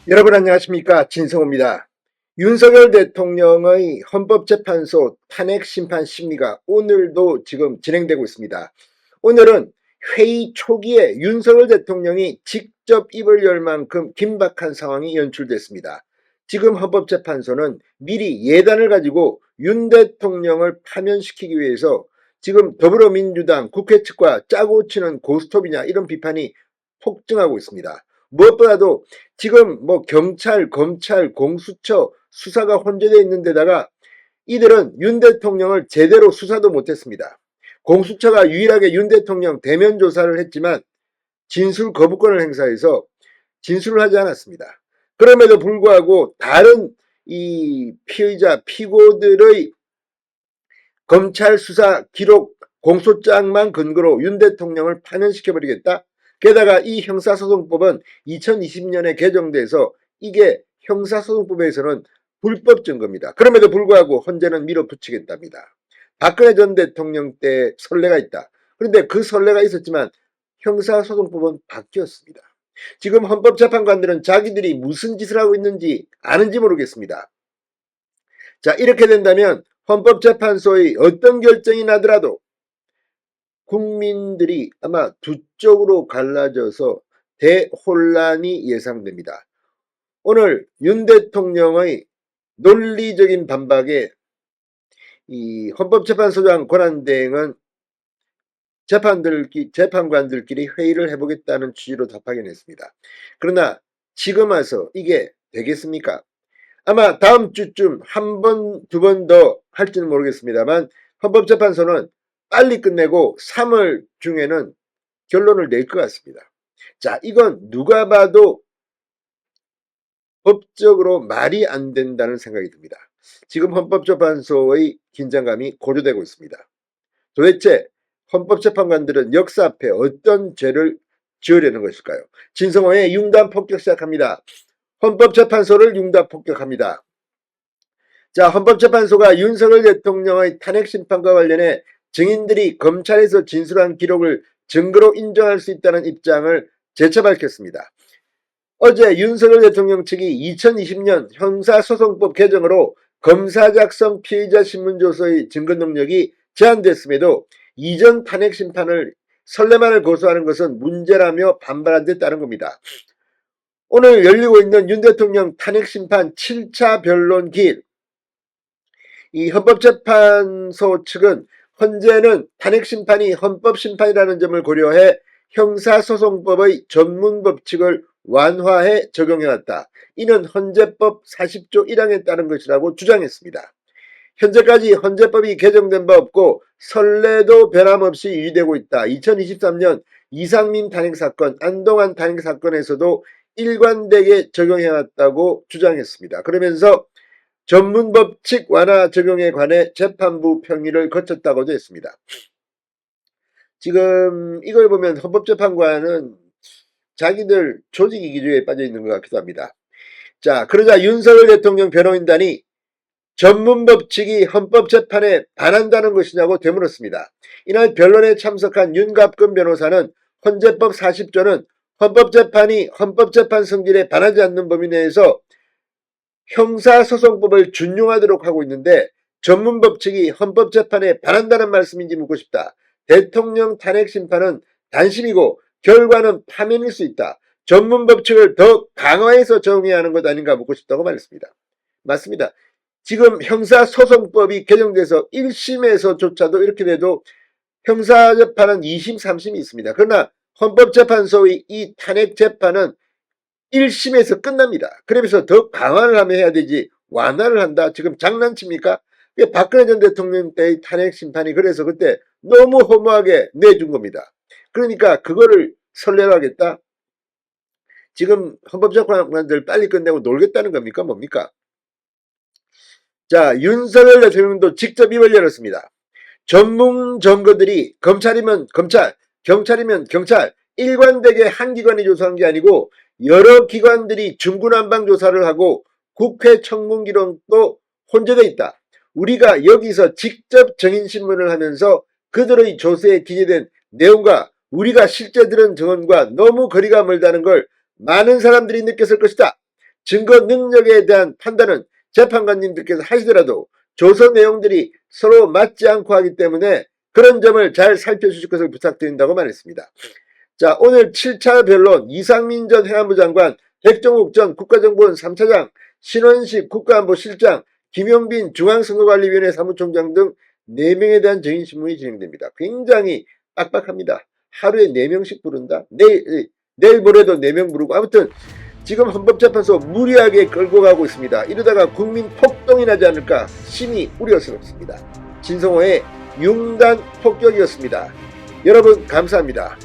여러분 안녕하십니까, 진성호입니다. 윤석열 대통령의 헌법재판소 탄핵 심판 심리가 오늘도 지금 진행되고 있습니다. 오늘은 회의 초기에 윤석열 대통령이 직접 입을 열 만큼 긴박한 상황이 연출됐습니다. 지금 헌법재판소는 미리 예단을 가지고 윤 대통령을 파면시키기 위해서 지금 더불어민주당 국회 측과 짜고 치는 고스톱이냐 이런 비판이 폭증하고 있습니다. 무엇보다도 지금 경찰, 검찰, 공수처 수사가 혼재되어 있는 데다가 이들은 윤 대통령을 제대로 수사도 못했습니다. 공수처가 유일하게 윤 대통령 대면 조사를 했지만 진술 거부권을 행사해서 진술을 하지 않았습니다. 그럼에도 불구하고 다른 이 피의자, 피고들의 검찰 수사 기록 공소장만 근거로 윤 대통령을 파면시켜버리겠다. 게다가 이 형사소송법은 2020년에 개정돼서 이게 형사소송법에서는 불법 증거입니다. 그럼에도 불구하고 헌재는 밀어붙이겠답니다. 박근혜 전 대통령 때 선례가 있다. 그런데 그 선례가 있었지만 형사소송법은 바뀌었습니다. 지금 헌법재판관들은 자기들이 무슨 짓을 하고 있는지 아는지 모르겠습니다. 자, 이렇게 된다면 헌법재판소의 어떤 결정이 나더라도 국민들이 아마 두 쪽으로 갈라져서 대혼란이 예상됩니다. 오늘 윤 대통령의 논리적인 반박에 이 헌법재판소장 권한대행은 재판관들끼리 회의를 해보겠다는 취지로 답하긴 했습니다. 그러나 지금 와서 이게 되겠습니까? 아마 다음 주쯤 한 번, 두 번 더 할지는 모르겠습니다만 헌법재판소는 빨리 끝내고 3월 중에는 결론을 낼 것 같습니다. 자, 이건 누가 봐도 법적으로 말이 안 된다는 생각이 듭니다. 지금 헌법재판소의 긴장감이 고조되고 있습니다. 도대체 헌법재판관들은 역사 앞에 어떤 죄를 지으려는 것일까요? 진성호의 융단 폭격 시작합니다. 헌법재판소를 융단 폭격합니다. 자, 헌법재판소가 윤석열 대통령의 탄핵심판과 관련해 증인들이 검찰에서 진술한 기록을 증거로 인정할 수 있다는 입장을 재차 밝혔습니다. 어제 윤석열 대통령 측이 2020년 형사소송법 개정으로 검사 작성 피의자 신문조서의 증거 능력이 제한됐음에도 이전 탄핵심판을 선례만을 고소하는 것은 문제라며 반발한 데 따른 겁니다. 오늘 열리고 있는 윤 대통령 탄핵심판 7차 변론 기일, 이 헌법재판소 측은 헌재는 탄핵심판이 헌법심판이라는 점을 고려해 형사소송법의 전문법칙을 완화해 적용해왔다. 이는 헌재법 40조 1항에 따른 것이라고 주장했습니다. 현재까지 헌재법이 개정된 바 없고 선례도 변함없이 유지되고 있다. 2023년 이상민 탄핵사건, 안동환 탄핵사건에서도 일관되게 적용해왔다고 주장했습니다. 그러면서 전문법칙 완화 적용에 관해 재판부 평의를 거쳤다고도 했습니다. 지금 이걸 보면 헌법재판관은 자기들 조직 이기주의에 빠져 있는 것 같기도 합니다. 자, 그러자 윤석열 대통령 변호인단이 전문법칙이 헌법재판에 반한다는 것이냐고 되물었습니다. 이날 변론에 참석한 윤갑근 변호사는 헌재법 40조는 헌법재판이 헌법재판 성질에 반하지 않는 범위 내에서 형사소송법을 준용하도록 하고 있는데 전문법칙이 헌법재판에 반한다는 말씀인지 묻고 싶다. 대통령 탄핵심판은 단심이고 결과는 파면일 수 있다. 전문법칙을 더 강화해서 적용해야 하는 것 아닌가 묻고 싶다고 말했습니다. 맞습니다. 지금 형사소송법이 개정돼서 1심에서조차도 이렇게 돼도 형사재판은 2심, 3심이 있습니다. 그러나 헌법재판소의 이 탄핵재판은 1심에서 끝납니다. 그러면서 더 강화를 하면 해야 되지 완화를 한다? 지금 장난칩니까? 박근혜 전 대통령 때의 탄핵심판이 그래서 그때 너무 허무하게 내준 겁니다. 그러니까 그거를 선례로 하겠다? 지금 헌법재판관들 빨리 끝내고 놀겠다는 겁니까? 뭡니까? 자, 윤석열 대통령도 직접 입을 열었습니다. 전문 증거들이 검찰이면 검찰, 경찰이면 경찰, 일관되게 한 기관이 조사한 게 아니고 여러 기관들이 중구난방 조사를 하고 국회 청문기록도 혼재되어 있다. 우리가 여기서 직접 증인신문을 하면서 그들의 조사에 기재된 내용과 우리가 실제 들은 증언과 너무 거리가 멀다는 걸 많은 사람들이 느꼈을 것이다. 증거 능력에 대한 판단은 재판관님들께서 하시더라도 조서 내용들이 서로 맞지 않고 하기 때문에 그런 점을 잘 살펴주실 것을 부탁드린다고 말했습니다. 자, 오늘 7차 변론 이상민 전 행안부 장관, 백종욱 전 국가정보원 3차장, 신원식 국가안보실장, 김용빈 중앙선거관리위원회 사무총장 등 4명에 대한 증인신문이 진행됩니다. 굉장히 빡빡합니다. 하루에 4명씩 부른다? 내일 모레도 4명 부르고, 아무튼 지금 헌법재판소 무리하게 끌고 가고 있습니다. 이러다가 국민 폭동이 나지 않을까 심히 우려스럽습니다. 진성호의 융단 폭격이었습니다. 여러분 감사합니다.